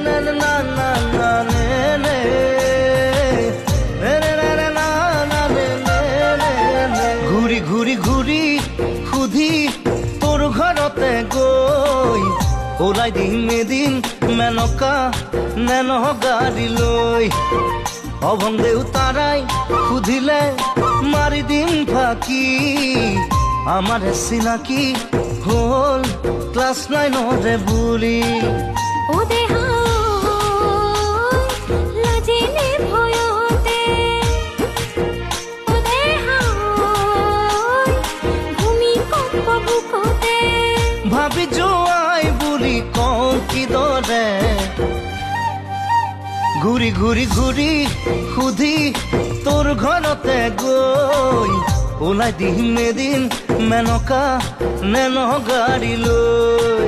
না না না না না নে নে ঘুরি ঘুরি ঘুরি খুদি তোর ঘরতে গই ওলাই দিন এদিন মেনকা নেন গাড়ি লই অভং দেউ তারাই খুদিলে মারি দিন ফাঁকি আমার সিনাকি হল ক্লাস 9 রে বুলি ও দেহা লাজিলে ভয়তে ও দেহা ভূমিকম্প বুকতে ভাবি যোৱাই বুলি কওঁ কি দৰে ঘূৰি ঘূৰি ঘূৰি সুধি তোৰ ঘৰতে গৈ ওলাই দিম এদিন মেনকা নেন গাড়ী লৈ